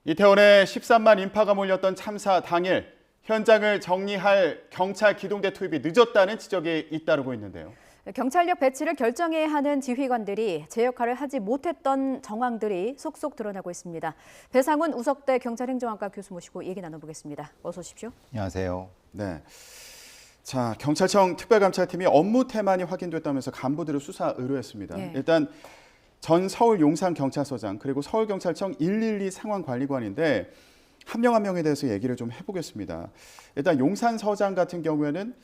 이태원에 13만 인파가 몰렸던 참사 당일 현장을 정리할 경찰 기동대 투입이 늦었다는 지적이 잇따르고 있는데요. 경찰력 배치를 결정해야 하는 지휘관들이 제 역할을 하지 못했던 정황들이 속속 드러나고 있습니다. 배상훈 우석대 경찰행정학과 교수 모시고 얘기 나눠보겠습니다. 어서 오십시오. 안녕하세요. 네. 자, 경찰청 특별감찰팀이 업무 태만이 확인됐다면서 간부들을 수사 의뢰했습니다. 예. 일단 전 서울 용산경찰서장 그리고 서울경찰청 112 상황관리관인데 한 명 한 명에 대해서 얘기를 좀 해보겠습니다. 일단 용산서장 같은 경우에는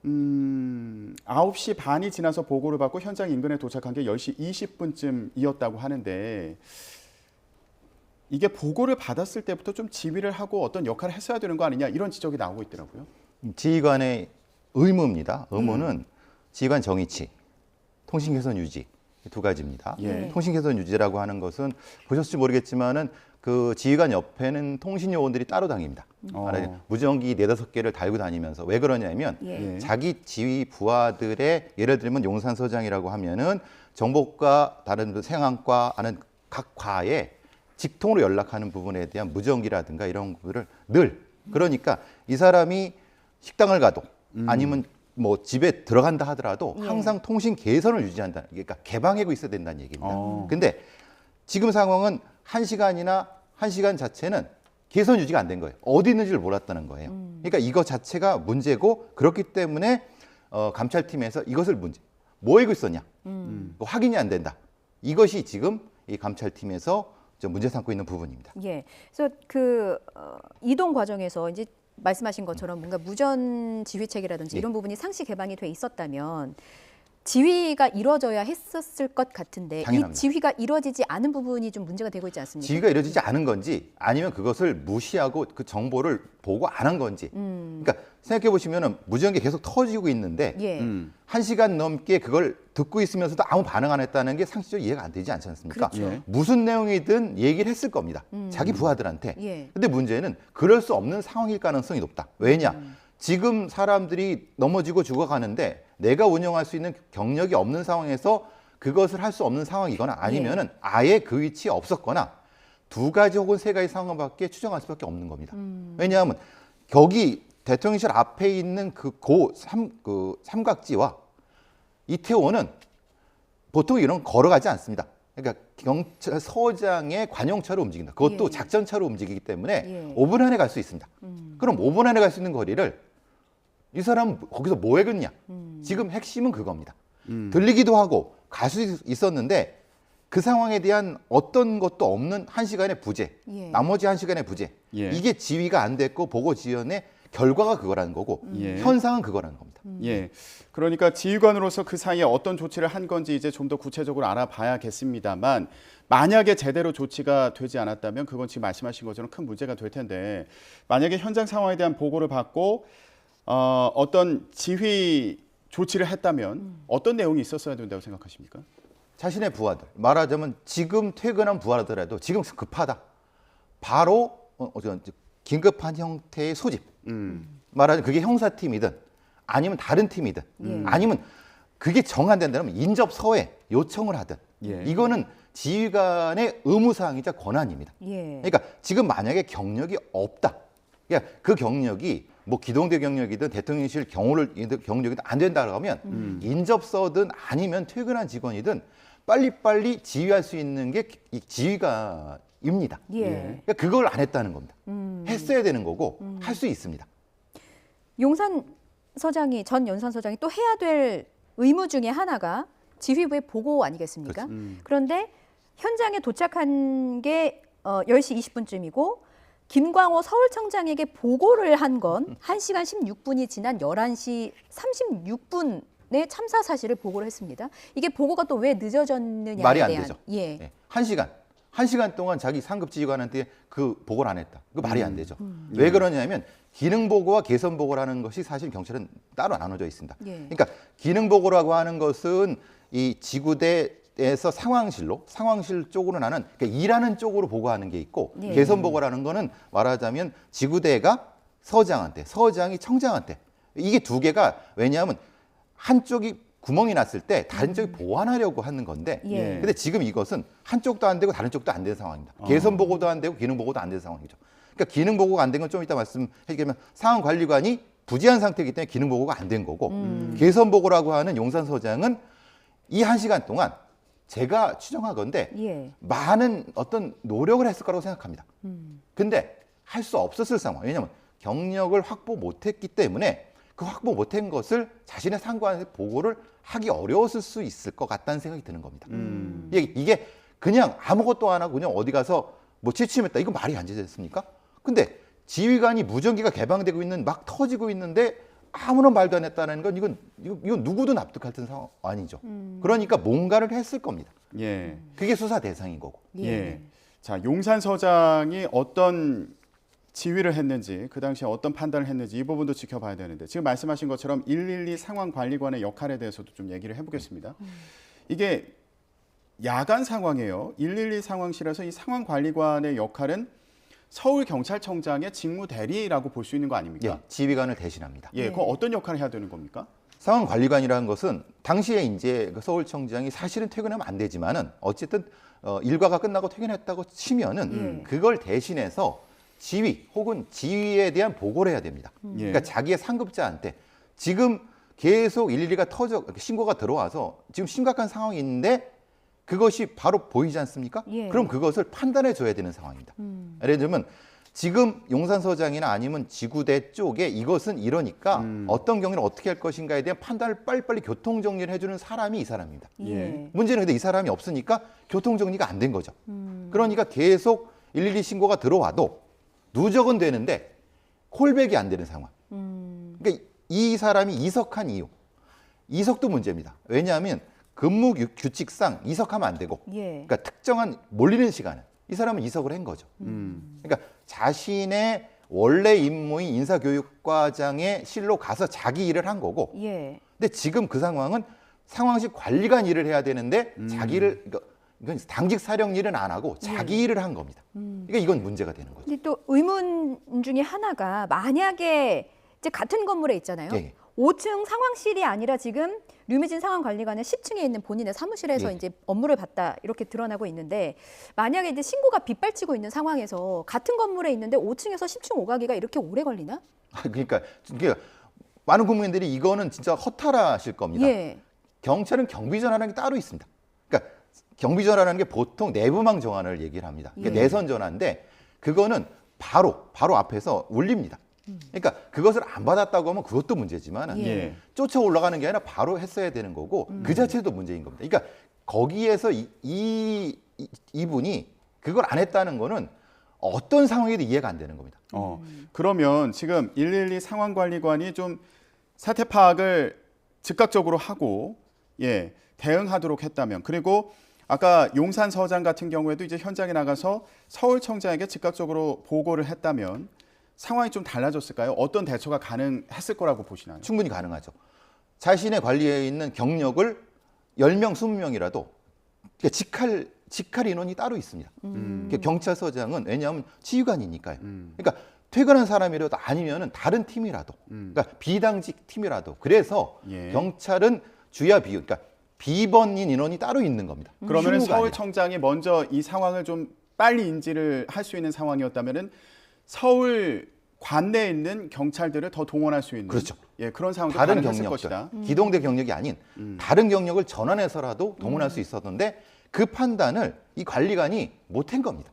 9시 반이 지나서 보고를 받고 현장 인근에 도착한 게 10시 20분쯤이었다고 하는데 이게 보고를 받았을 때부터 좀 지휘를 하고 어떤 역할을 했어야 되는 거 아니냐 이런 지적이 나오고 있더라고요. 지휘관의 의무입니다. 의무는 지휘관 정의치, 통신 개선 유지 두 가지입니다. 예. 통신 개선 유지라고 하는 것은 보셨을지 모르겠지만은 그 지휘관 옆에는 통신 요원들이 따로 다닙니다. 무전기 4-5개를 달고 다니면서 왜 그러냐면 예. 자기 지휘 부하들의 예를 들면 용산서장이라고 하면은 정보과 다른 생안과 하는 각 과에 직통으로 연락하는 부분에 대한 무전기라든가 이런 것들을 늘 그러니까 이 사람이 식당을 가도 아니면 뭐 집에 들어간다 하더라도 항상 통신 개선을 유지한다. 그러니까 개방하고 있어야 된다는 얘기입니다. 근데 지금 상황은 1시간 자체는 개선 유지가 안 된 거예요. 어디 있는지를 몰랐다는 거예요. 그러니까 이거 자체가 문제고 그렇기 때문에 감찰팀에서 이것을 뭐 하고 있었냐? 확인이 안 된다. 이것이 지금 이 감찰팀에서 문제 삼고 있는 부분입니다. 예. 그래서 이동 과정에서 이제 말씀하신 것처럼 뭔가 무전 지휘책이라든지 이런 부분이 상시 개방이 돼 있었다면 지휘가 이루어져야 했었을 것 같은데 당연합니다. 이 지휘가 이루어지지 않은 부분이 좀 문제가 되고 있지 않습니까? 지휘가 이루어지지 않은 건지 아니면 그것을 무시하고 그 정보를 보고 안 한 건지. 그러니까 생각해 보시면은 무전기 계속 터지고 있는데 예. 1시간 넘게 그걸 듣고 있으면서도 아무 반응 안 했다는 게 상식적으로 이해가 안 되지 않지 않습니까? 그렇죠. 예. 무슨 내용이든 얘기를 했을 겁니다. 자기 부하들한테. 예. 근데 문제는 그럴 수 없는 상황일 가능성이 높다. 왜냐? 지금 사람들이 넘어지고 죽어가는데 내가 운영할 수 있는 경력이 없는 상황에서 그것을 할 수 없는 상황이거나 아니면은 아예 그 위치에 없었거나 2가지 혹은 3가지 상황밖에 추정할 수밖에 없는 겁니다. 왜냐하면 거기 대통령실 앞에 있는 그 삼각지와 이태원은 보통 이런 걸어가지 않습니다. 그러니까 경찰서장의 관용차로 움직인다. 그것도 예. 작전차로 움직이기 때문에 예. 5분 안에 갈 수 있습니다. 그럼 5분 안에 갈 수 있는 거리를 이 사람은 거기서 뭐 해겠냐? 지금 핵심은 그겁니다. 들리기도 하고 갈 수 있었는데 그 상황에 대한 어떤 것도 없는 1시간의 부재, 예. 나머지 1시간의 부재. 예. 이게 지휘가 안 됐고 보고 지연의 결과가 그거라는 거고 예. 현상은 그거라는 겁니다. 예. 그러니까 지휘관으로서 그 사이에 어떤 조치를 한 건지 이제 좀 더 구체적으로 알아봐야겠습니다만 만약에 제대로 조치가 되지 않았다면 그건 지금 말씀하신 것처럼 큰 문제가 될 텐데 만약에 현장 상황에 대한 보고를 받고 어떤 지휘 조치를 했다면 어떤 내용이 있었어야 된다고 생각하십니까? 자신의 부하들, 말하자면 지금 퇴근한 부하더라도 지금 급하다. 바로 긴급한 형태의 소집. 말하자면 그게 형사팀이든 아니면 다른 팀이든 아니면 그게 정 안 된다면 인접서에 요청을 하든 예. 이거는 지휘관의 의무사항이자 권한입니다. 예. 그러니까 지금 만약에 경력이 없다. 그러니까 그 경력이 뭐 기동대 경력이든 대통령실 경력이든 안 된다고 하면 인접서든 아니면 퇴근한 직원이든 빨리빨리 지휘할 수 있는 게 이 지휘관입니다. 예. 그러니까 그걸 안 했다는 겁니다. 했어야 되는 거고 할 수 있습니다. 전 용산서장이 또 해야 될 의무 중에 하나가 지휘부의 보고 아니겠습니까? 그런데 현장에 도착한 게 10시 20분쯤이고 김광호 서울청장에게 보고를 한 건 1시간 16분이 지난 11시 36분에 참사 사실을 보고를 했습니다. 이게 보고가 또 왜 늦어졌느냐에 말이 안 대한 되죠. 예. 네. 1시간 동안 자기 상급 지휘관한테 그 보고를 안 했다. 그 말이 안 되죠. 왜 그러냐면 기능 보고와 개선 보고라는 것이 사실 경찰은 따로 나눠져 있습니다. 예. 그러니까 기능 보고라고 하는 것은 이 지구대에서 상황실 쪽으로 나는 그러니까 일하는 쪽으로 보고하는 게 있고 예. 개선 보고라는 거는 말하자면 지구대가 서장이 청장한테 이게 2개가 왜냐하면 한쪽이 구멍이 났을 때 다른 쪽이 보완하려고 하는 건데 예. 근데 지금 이것은 한쪽도 안 되고 다른 쪽도 안 되는 상황입니다. 개선 보고도 안 되고 기능 보고도 안 되는 상황이죠. 그러니까 기능 보고가 안 된 건 좀 이따 말씀해드리면 상황관리관이 부재한 상태이기 때문에 기능 보고가 안 된 거고 개선 보고라고 하는 용산서장은 이 1시간 동안 제가 추정하건대 예. 많은 어떤 노력을 했을 거라고 생각합니다. 근데 할 수 없었을 상황. 왜냐하면 경력을 확보 못했기 때문에 그 확보 못한 것을 자신의 상관에 보고를 하기 어려웠을 수 있을 것 같다는 생각이 드는 겁니다. 이게 그냥 아무것도 안 하고 그냥 어디 가서 뭐 취침했다. 이거 말이 안 되지 않습니까? 근데 지휘관이 무전기가 개방되고 있는 막 터지고 있는데 아무런 말도 안 했다는 건 이건 누구도 납득할 상황 아니죠. 그러니까 뭔가를 했을 겁니다. 예. 그게 수사 대상인 거고. 예. 자, 용산서장이 어떤 지휘를 했는지, 그 당시에 어떤 판단을 했는지 이 부분도 지켜봐야 되는데 지금 말씀하신 것처럼 112 상황관리관의 역할에 대해서도 좀 얘기를 해보겠습니다. 이게 야간 상황이에요. 112 상황실에서 이 상황관리관의 역할은 서울경찰청장의 직무 대리라고 볼 수 있는 거 아닙니까? 예, 지휘관을 대신합니다. 예, 그럼 어떤 역할을 해야 되는 겁니까? 상황관리관이라는 것은 당시에 이제 그 서울청장이 사실은 퇴근하면 안 되지만은 어쨌든 일과가 끝나고 퇴근했다고 치면은 그걸 대신해서 지휘 혹은 지휘에 대한 보고를 해야 됩니다. 그러니까 자기의 상급자한테 지금 계속 112가 신고가 들어와서 지금 심각한 상황이 있는데 그것이 바로 보이지 않습니까? 예. 그럼 그것을 판단해 줘야 되는 상황입니다. 예를 들면 지금 용산서장이나 아니면 지구대 쪽에 이것은 이러니까 어떤 경위를 어떻게 할 것인가에 대한 판단을 빨리빨리 교통정리를 해주는 사람이 이 사람입니다. 예. 문제는 근데 이 사람이 없으니까 교통정리가 안 된 거죠. 그러니까 계속 112 신고가 들어와도 누적은 되는데 콜백이 안 되는 상황. 그러니까 이 사람이 이석한 이유. 이석도 문제입니다. 왜냐하면 근무 규칙상 이석하면 안 되고 예. 그러니까 특정한 몰리는 시간은 이 사람은 이석을 한 거죠. 그러니까 자신의 원래 임무인 인사교육과장의 실로 가서 자기 일을 한 거고 예. 근데 지금 그 상황은 상황실 관리관 일을 해야 되는데 자기를 이건 당직 사령 일은 안 하고 자기 일을 한 겁니다. 그러니까 이건 문제가 되는 거죠. 근데 또 의문 중에 하나가 만약에 이제 같은 건물에 있잖아요. 예. 5층 상황실이 아니라 지금 류미진 상황관리관은 10층에 있는 본인의 사무실에서 예. 이제 업무를 봤다 이렇게 드러나고 있는데 만약에 이제 신고가 빗발치고 있는 상황에서 같은 건물에 있는데 5층에서 10층 오가기가 이렇게 오래 걸리나? 그러니까 많은 국민들이 이거는 진짜 허탈하실 겁니다. 예. 경찰은 경비전화라는 게 따로 있습니다. 그러니까 경비전화라는 게 보통 내부망 정환을 얘기를 합니다. 그러니까 예. 내선 전화인데 그거는 바로 앞에서 울립니다. 그러니까 그것을 안 받았다고 하면 그것도 문제지만 예. 쫓아 올라가는 게 아니라 바로 했어야 되는 거고 그 자체도 문제인 겁니다. 그러니까 거기에서 이분이 그걸 안 했다는 거는 어떤 상황에도 이해가 안 되는 겁니다. 그러면 지금 112 상황관리관이 좀 사태 파악을 즉각적으로 하고 예, 대응하도록 했다면 그리고 아까 용산서장 같은 경우에도 이제 현장에 나가서 서울청장에게 즉각적으로 보고를 했다면 상황이 좀 달라졌을까요? 어떤 대처가 가능했을 거라고 보시나요? 충분히 가능하죠. 자신의 관리에 있는 경력을 10명, 20명이라도 직할 인원이 따로 있습니다. 그러니까 경찰서장은 왜냐하면 지휘관이니까요. 그러니까 퇴근한 사람이라도 아니면은 다른 팀이라도, 그러니까 비당직 팀이라도. 그래서 예. 경찰은 주야 비유, 그러니까 비번인 인원이 따로 있는 겁니다. 그러면 휴무가 서울청장이 먼저 이 상황을 좀 빨리 인지를 할 수 있는 상황이었다면은 서울 관내에 있는 경찰들을 더 동원할 수 있는 그렇죠. 예, 그런 상황도 다른 가능했을 경력, 것이다. 기동대 경력이 아닌 다른 경력을 전환해서라도 동원할 수 있었는데 그 판단을 이 관리관이 못한 겁니다.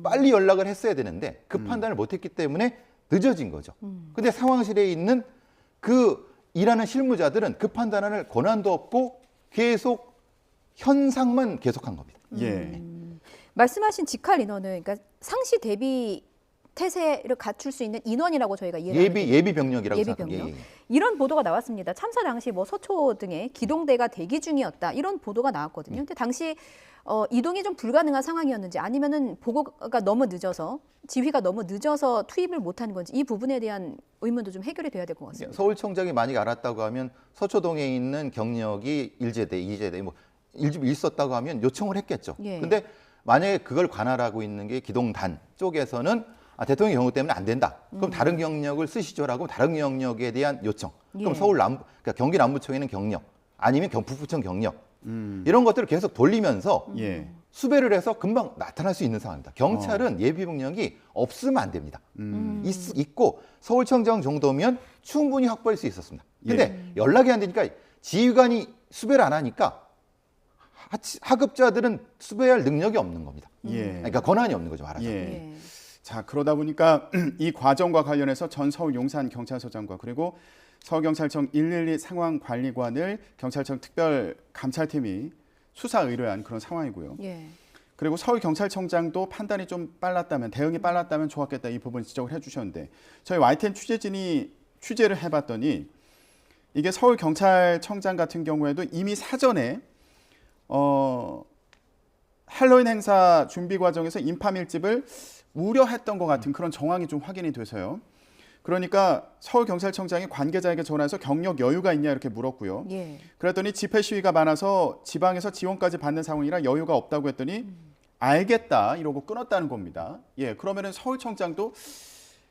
빨리 연락을 했어야 되는데 그 판단을 못했기 때문에 늦어진 거죠. 근데 상황실에 있는 그 일하는 실무자들은 그 판단을 권한도 없고 계속 현상만 계속한 겁니다. 예. 말씀하신 직할 인원은 그러니까 상시 대비 태세를 갖출 수 있는 인원이라고 저희가 이해를 하는데 예비 병력이라고 예비 생각합니다. 병력. 예, 예. 이런 보도가 나왔습니다. 참사 당시 뭐 서초 등에 기동대가 대기 중이었다 이런 보도가 나왔거든요. 근데 당시 이동이 좀 불가능한 상황이었는지 아니면은 보고가 너무 늦어서 지휘가 너무 늦어서 투입을 못한 건지 이 부분에 대한 의문도 좀 해결이 돼야 될 것 같습니다. 서울청장이 만약 알았다고 하면 서초동에 있는 경력이 1제대, 2제대 뭐 있었다고 하면 요청을 했겠죠. 예. 근데 만약에 그걸 관할하고 있는 게 기동단 쪽에서는 대통령 경우 때문에 안 된다. 그럼 다른 경력을 쓰시죠라고 다른 경력에 대한 요청. 그럼 예. 그러니까 경기 남부청에 있는 경력 아니면 북부청 경력 이런 것들을 계속 돌리면서 예. 수배를 해서 금방 나타날 수 있는 상황입니다. 경찰은 예비 병력이 없으면 안 됩니다. 있고 서울청장 정도면 충분히 확보할 수 있었습니다. 근데 연락이 안 되니까 지휘관이 수배를 안 하니까 하급자들은 수배할 능력이 없는 겁니다. 예. 그러니까 권한이 없는 거죠, 말하자면. 예. 예. 자, 그러다 보니까 이 과정과 관련해서 전 서울 용산 경찰서장과 그리고 서울경찰청 112 상황관리관을 경찰청 특별감찰팀이 수사 의뢰한 그런 상황이고요. 예. 그리고 서울경찰청장도 판단이 좀 빨랐다면, 대응이 빨랐다면 좋았겠다, 이 부분 지적을 해주셨는데, 저희 YTN 취재진이 취재를 해봤더니 이게 서울경찰청장 같은 경우에도 이미 사전에 할로윈 행사 준비 과정에서 인파 밀집을 우려했던 것 같은 그런 정황이 좀 확인이 돼서요. 그러니까 서울경찰청장이 관계자에게 전화해서 경력 여유가 있냐 이렇게 물었고요. 예. 그랬더니 집회 시위가 많아서 지방에서 지원까지 받는 상황이라 여유가 없다고 했더니 알겠다 이러고 끊었다는 겁니다. 예, 그러면은 서울청장도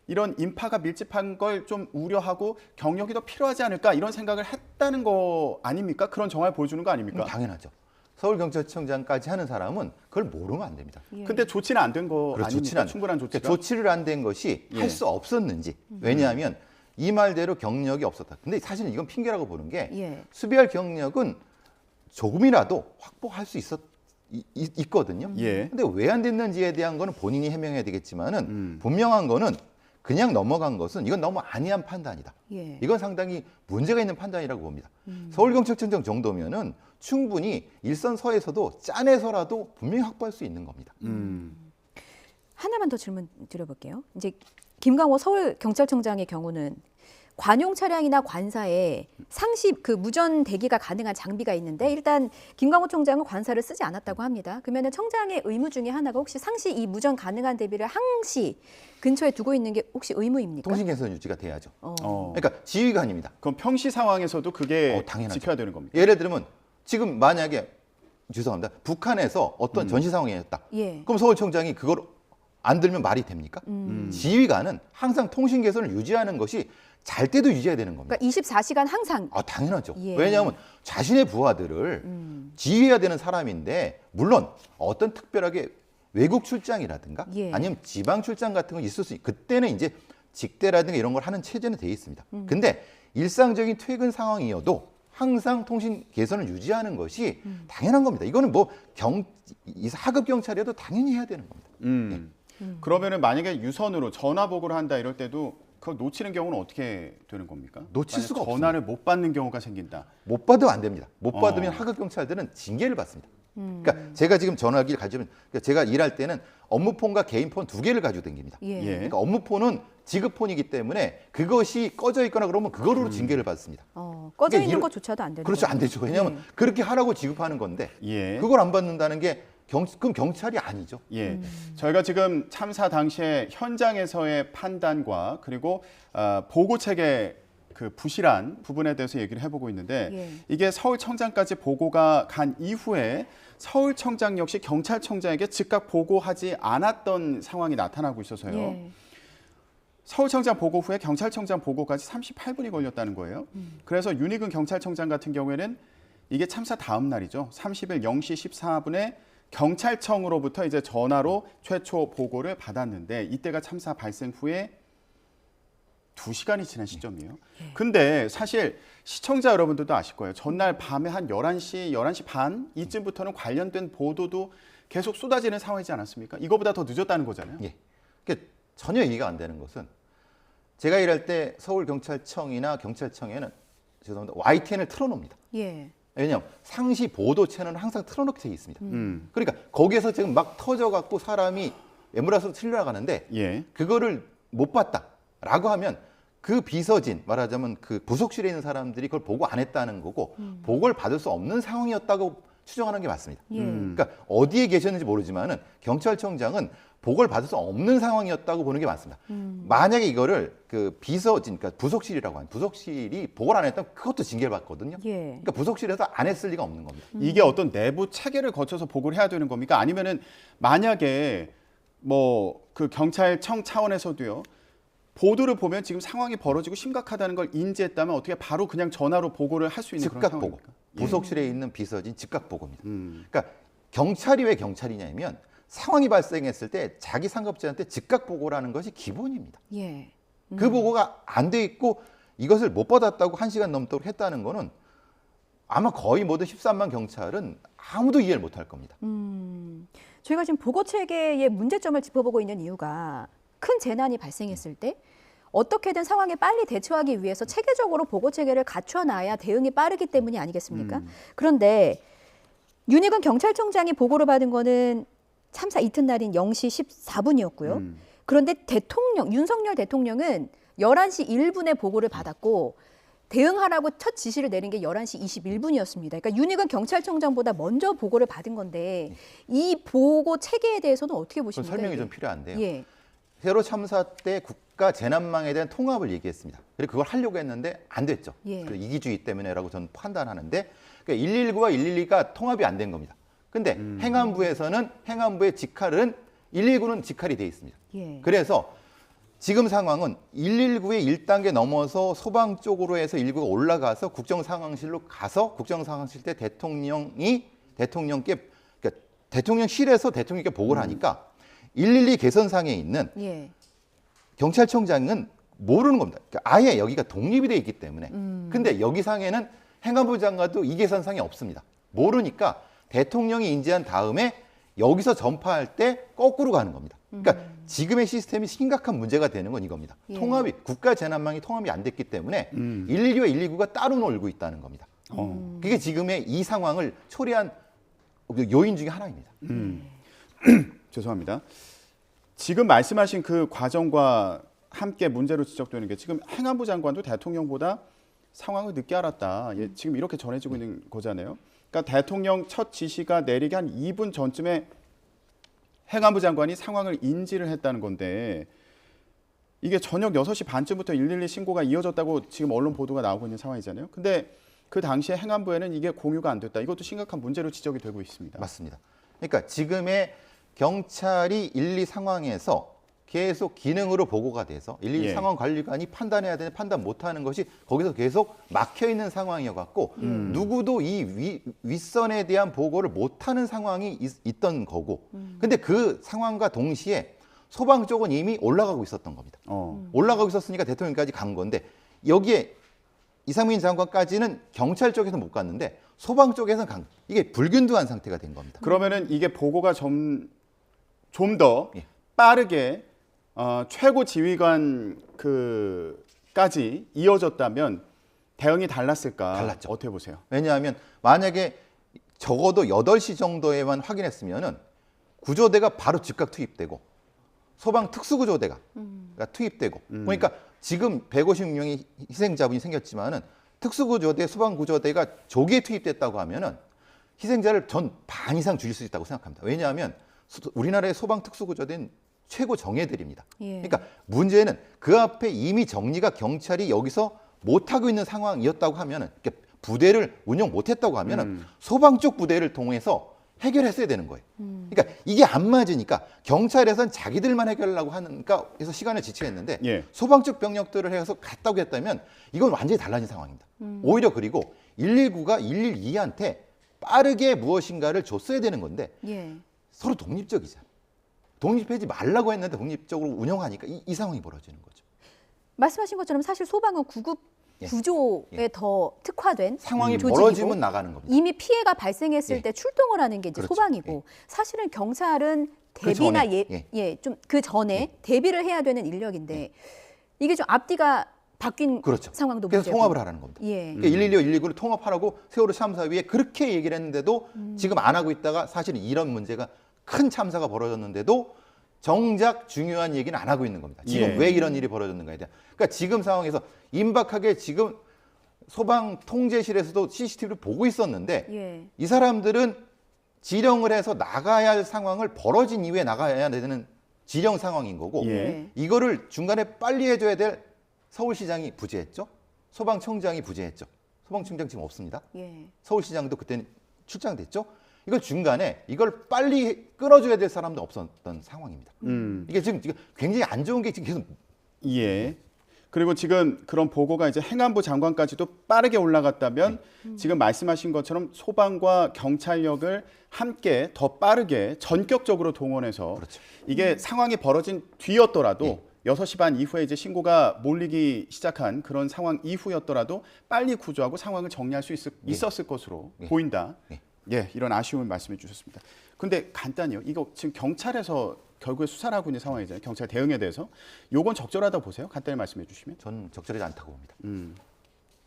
이런 인파가 밀집한 걸 좀 우려하고 경력이 더 필요하지 않을까 이런 생각을 했다는 거 아닙니까? 그런 정황을 보여주는 거 아닙니까? 당연하죠. 서울경찰청장까지 하는 사람은 그걸 모르면 안 됩니다. 예. 근데 조치는 안 된 거 그렇죠. 아닙니까? 충분한 조치가. 그러니까 조치를 안 된 것이 예. 할 수 없었는지. 왜냐하면 이 말대로 경력이 없었다. 근데 사실은 이건 핑계라고 보는 게 예. 수비할 경력은 조금이라도 확보할 수 있거든요. 예. 근데 왜 안 됐는지에 대한 거는 본인이 해명해야 되겠지만은 분명한 거는 그냥 넘어간 것은 이건 너무 안이한 판단이다. 예. 이건 상당히 문제가 있는 판단이라고 봅니다. 서울경찰청장 정도면은 충분히 일선서에서도 짠해서라도 분명히 확보할 수 있는 겁니다. 하나만 더 질문 드려볼게요. 이제 김광호 서울경찰청장의 경우는 관용 차량이나 관사에 상시 그 무전 대기가 가능한 장비가 있는데 일단 김광호 총장은 관사를 쓰지 않았다고 합니다. 그러면 청장의 의무 중에 하나가 혹시 상시 이 무전 가능한 대비를 항시 근처에 두고 있는 게 혹시 의무입니까? 통신개선 유지가 돼야죠. 어. 그러니까 지휘관입니다. 그럼 평시 상황에서도 그게 당연하죠. 지켜야 되는 겁니다. 예를 들면 지금 만약에 죄송합니다. 북한에서 어떤 전시 상황이었다. 예. 그럼 서울청장이 그걸 안 들면 말이 됩니까? 지휘관은 항상 통신 개선을 유지하는 것이 잘 때도 유지해야 되는 겁니다. 그러니까 24시간 항상. 당연하죠. 예. 왜냐하면 자신의 부하들을 지휘해야 되는 사람인데 물론 어떤 특별하게 외국 출장이라든가 예. 아니면 지방 출장 같은 건 있을 수 있고 그때는 이제 직대라든가 이런 걸 하는 체제는 돼 있습니다. 근데 일상적인 퇴근 상황이어도 항상 통신 개선을 유지하는 것이 당연한 겁니다. 이거는 뭐 하급 경찰이어도 당연히 해야 되는 겁니다. 그러면은 만약에 유선으로 전화 보고를 한다 이럴 때도 그걸 놓치는 경우는 어떻게 되는 겁니까? 놓칠 수가 전화를 못 받는 경우가 생긴다. 못 받으면 안 됩니다. 못 받으면 하급 경찰들은 징계를 받습니다. 그러니까 제가 지금 전화기를 가지면 그러니까 제가 일할 때는 업무폰과 개인폰 두 개를 가지고 다닙니다. 예. 예. 그러니까 업무폰은 지급폰이기 때문에 그것이 꺼져 있거나 그러면 그거로 징계를 받습니다. 꺼져 그러니까 있는 것조차도 안 되는 그렇죠, 거죠. 안 되죠. 왜냐하면 그렇게 하라고 지급하는 건데 예. 그걸 안 받는다는 게 그럼 경찰이 아니죠. 예, 저희가 지금 참사 당시에 현장에서의 판단과 그리고 보고 체계 그 부실한 부분에 대해서 얘기를 해보고 있는데 예. 이게 서울청장까지 보고가 간 이후에 서울청장 역시 경찰청장에게 즉각 보고하지 않았던 상황이 나타나고 있어서요. 예. 서울청장 보고 후에 경찰청장 보고까지 38분이 걸렸다는 거예요. 그래서 윤희근 경찰청장 같은 경우에는 이게 참사 다음 날이죠. 30일 0시 14분에 경찰청으로부터 이제 전화로 최초 보고를 받았는데 이때가 참사 발생 후에 2시간이 지난 시점이에요. 근데 사실 시청자 여러분들도 아실 거예요. 전날 밤에 한 11시, 11시 반 이쯤부터는 관련된 보도도 계속 쏟아지는 상황이지 않았습니까? 이거보다 더 늦었다는 거잖아요. 예. 그러니까 전혀 이해가 안 되는 것은 제가 일할 때 서울경찰청이나 경찰청에는 죄송합니다. YTN을 틀어놓습니다. 예. 왜냐하면 상시 보도 채널은 항상 틀어놓게 돼 있습니다. 그러니까 거기에서 지금 막 터져갖고 사람이 엠브라스로 틀려나가는데 예. 그거를 못 봤다라고 하면 그 비서진 말하자면 그 부속실에 있는 사람들이 그걸 보고 안 했다는 거고 보고를 받을 수 없는 상황이었다고 추정하는 게 맞습니다. 예. 그러니까 어디에 계셨는지 모르지만은 경찰청장은 보고를 받을 수 없는 상황이었다고 보는 게 맞습니다. 만약에 이거를 그 비서진, 그러니까 부속실이라고 하는 부속실이 보고를 안 했다면 그것도 징계를 받거든요. 예. 그러니까 부속실에서 안 했을 리가 없는 겁니다. 이게 어떤 내부 체계를 거쳐서 보고를 해야 되는 겁니까? 아니면은 만약에 뭐 그 경찰청 차원에서도요. 보도를 보면 지금 상황이 벌어지고 심각하다는 걸 인지했다면 어떻게 바로 그냥 전화로 보고를 할 수 있는 그런 즉각 보고. 상황입니까? 부속실에 있는 비서진 즉각 보고입니다. 그러니까 경찰이 왜 경찰이냐면 상황이 발생했을 때 자기 상급자한테 즉각 보고라는 것이 기본입니다. 예. 그 보고가 안 돼 있고 이것을 못 받았다고 1시간 넘도록 했다는 거는 아마 거의 모든 13만 경찰은 아무도 이해를 못할 겁니다. 저희가 지금 보고 체계의 문제점을 짚어보고 있는 이유가 큰 재난이 발생했을 때 어떻게든 상황에 빨리 대처하기 위해서 체계적으로 보고 체계를 갖춰놔야 대응이 빠르기 때문이 아니겠습니까? 그런데 윤희근 경찰청장이 보고를 받은 거는 참사 이튿날인 0시 14분이었고요. 그런데 윤석열 대통령은 11시 1분에 보고를 받았고 대응하라고 첫 지시를 내린 게 11시 21분이었습니다. 그러니까 윤희근 경찰청장보다 먼저 보고를 받은 건데 이 보고 체계에 대해서는 어떻게 보십니까? 설명이 이게? 좀 필요한데요. 예. 세월호 참사 때 국가 재난망에 대한 통합을 얘기했습니다. 그리고 그걸 하려고 했는데 안 됐죠. 예. 그래서 이기주의 때문에라고 저는 판단하는데 그러니까 119와 112가 통합이 안 된 겁니다. 근데 행안부에서는 행안부의 직할은 119는 직할이 돼 있습니다. 예. 그래서 지금 상황은 119의 1단계 넘어서 소방 쪽으로 해서 119가 올라가서 국정상황실로 가서 국정상황실 때 대통령께 그러니까 대통령실에서 대통령께 보고를 하니까 112 개선상에 있는 예. 경찰청장은 모르는 겁니다. 그러니까 아예 여기가 독립이 돼 있기 때문에. 근데 여기 상에는 행안부 장관도 이 개선상이 없습니다. 모르니까 대통령이 인지한 다음에 여기서 전파할 때 거꾸로 가는 겁니다. 그러니까 지금의 시스템이 심각한 문제가 되는 건 이겁니다. 예. 통합이 국가 재난망이 통합이 안 됐기 때문에 112와 119가 따로 놀고 있다는 겁니다. 그게 지금의 이 상황을 초래한 요인 중에 하나입니다. 죄송합니다. 지금 말씀하신 그 과정과 함께 문제로 지적되는 게 지금 행안부 장관도 대통령보다 상황을 늦게 알았다. 예, 지금 이렇게 전해지고 있는 거잖아요. 그러니까 대통령 첫 지시가 내리기 한 2분 전쯤에 행안부 장관이 상황을 인지를 했다는 건데 이게 저녁 6시 반쯤부터 112 신고가 이어졌다고 지금 언론 보도가 나오고 있는 상황이잖아요. 근데 그 당시에 행안부에는 이게 공유가 안 됐다. 이것도 심각한 문제로 지적이 되고 있습니다. 맞습니다. 그러니까 지금의 경찰이 1, 2 상황에서 계속 기능으로 보고가 돼서 1, 2 예. 상황관리관이 판단해야 되는 판단 못하는 것이 거기서 계속 막혀 있는 상황이어갖고 누구도 이 윗선에 대한 보고를 못하는 상황이 있던 거고 근데 그 상황과 동시에 소방 쪽은 이미 올라가고 있었던 겁니다. 올라가고 있었으니까 대통령까지 간 건데 여기에 이상민 장관까지는 경찰 쪽에서 못 갔는데 소방 쪽에서는 간 이게 불균등한 상태가 된 겁니다. 그러면은 이게 보고가 좀 더 예. 빠르게 최고 지휘관 까지 이어졌다면 대응이 달랐을까? 달랐죠. 어떻게 보세요? 왜냐하면 만약에 적어도 8시 정도에만 확인했으면은 구조대가 바로 즉각 투입되고 소방 특수구조대가 투입되고 그러니까 지금 156명의 희생자분이 생겼지만은 특수구조대, 소방구조대가 조기에 투입됐다고 하면은 희생자를 전 반 이상 줄일 수 있다고 생각합니다. 왜냐하면 우리나라의 소방 특수구조대는 최고 정예들입니다. 예. 그러니까 문제는 그 앞에 이미 정리가 경찰이 여기서 못하고 있는 상황이었다고 하면은 그러니까 부대를 운영 못했다고 하면은 소방 쪽 부대를 통해서 해결했어야 되는 거예요. 그러니까 이게 안 맞으니까 경찰에서는 자기들만 해결하려고 하니까 해서 시간을 지체했는데 예. 소방 쪽 병력들을 해서 갔다고 했다면 이건 완전히 달라진 상황입니다. 오히려 그리고 119가 112한테 빠르게 무엇인가를 줬어야 되는 건데 예. 서로 독립적이잖아요. 독립하지 말라고 했는데 독립적으로 운영하니까 이 상황이 벌어지는 거죠. 말씀하신 것처럼 사실 소방은 구급 예. 구조에 예. 더 특화된 상황이 조직이고 벌어지면 나가는 겁니다. 이미 피해가 발생했을 예. 때 출동을 하는 게 이제 그렇죠. 소방이고 예. 사실은 경찰은 그 대비나 전에, 좀 그 전에 대비를 해야 되는 인력인데 이게 좀 앞뒤가 바뀐 그렇죠. 상황도 그래서 문제고. 통합을 하라는 겁니다. 예. 그러니까 112와 119를 통합하라고 세월호 참사위에 그렇게 얘기를 했는데도 지금 안 하고 있다가 사실은 이런 문제가 큰 참사가 벌어졌는데도 정작 중요한 얘기는 안 하고 있는 겁니다. 지금 예. 왜 이런 일이 벌어졌는가에 대한. 그러니까 지금 상황에서 임박하게 지금 소방 통제실에서도 CCTV를 보고 있었는데 예. 이 사람들은 지령을 해서 나가야 할 상황을 벌어진 이후에 나가야 되는 지령 상황인 거고 예. 이거를 중간에 빨리 해줘야 될 서울시장이 부재했죠. 소방청장이 부재했죠. 소방청장 지금 없습니다. 예. 서울시장도 그때는 출장됐죠. 이걸 중간에 이걸 빨리 끌어줘야 될 사람도 없었던 상황입니다. 이게 지금 굉장히 안 좋은 게 지금 계속 예. 그리고 지금 그런 보고가 이제 행안부 장관까지도 빠르게 올라갔다면 지금 말씀하신 것처럼 소방과 경찰력을 함께 더 빠르게 전격적으로 동원해서 그렇죠. 이게 상황이 벌어진 뒤였더라도 6시 반 이후에 이제 신고가 몰리기 시작한 그런 상황 이후였더라도 빨리 구조하고 상황을 정리할 수 있었을 것으로 보인다. 예, 이런 아쉬움을 말씀해 주셨습니다. 근데 간단히요. 이거 지금 경찰에서 결국에 수사를 하고 있는 상황이잖아요. 경찰 대응에 대해서. 요건 적절하다고 보세요? 간단히 말씀해 주시면. 저는 적절하지 않다고 봅니다.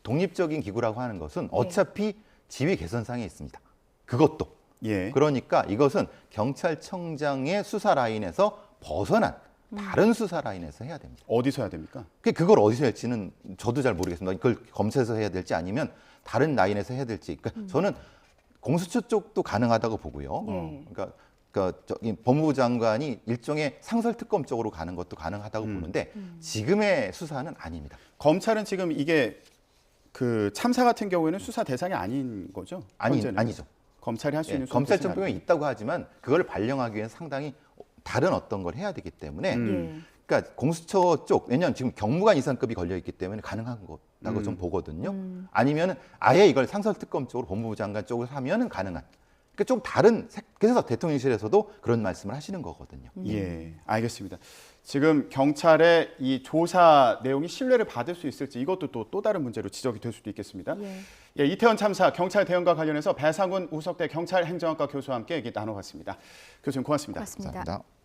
독립적인 기구라고 하는 것은 어차피 지휘 개선상에 있습니다. 그것도. 예. 그러니까 이것은 경찰청장의 수사 라인에서 벗어난 다른 수사 라인에서 해야 됩니다. 어디서 해야 됩니까? 그걸 어디서 할지는 저도 잘 모르겠습니다. 이걸 검찰에서 해야 될지 아니면 다른 라인에서 해야 될지. 그러니까 저는 공수처 쪽도 가능하다고 보고요. 그러니까 저기 법무부 장관이 일종의 상설특검 쪽으로 가는 것도 가능하다고 보는데 지금의 수사는 아닙니다. 검찰은 지금 이게 그 참사 같은 경우에는 수사 대상이 아닌 거죠? 현재는? 아니죠. 검찰이 할 수 있는 수사 검찰청 대상이 병이 있다고 하지만 그걸 발령하기 위해서 상당히 다른 어떤 걸 해야 되기 때문에 그러니까 공수처 쪽 왜냐하면 지금 경무관 이상급이 걸려 있기 때문에 가능한 거라고 좀 보거든요. 아니면은 아예 이걸 상설특검 쪽으로 법무부 장관 쪽으로 하면은 가능한. 그러니까 좀 다른 그래서 대통령실에서도 그런 말씀을 하시는 거거든요. 예, 알겠습니다. 지금 경찰의 이 조사 내용이 신뢰를 받을 수 있을지 이것도 또 다른 문제로 지적이 될 수도 있겠습니다. 예, 이태원 참사 경찰 대응과 관련해서 배상훈 우석대 경찰행정학과 교수와 함께 얘기 나눠봤습니다. 교수님 고맙습니다. 고맙습니다. 감사합니다.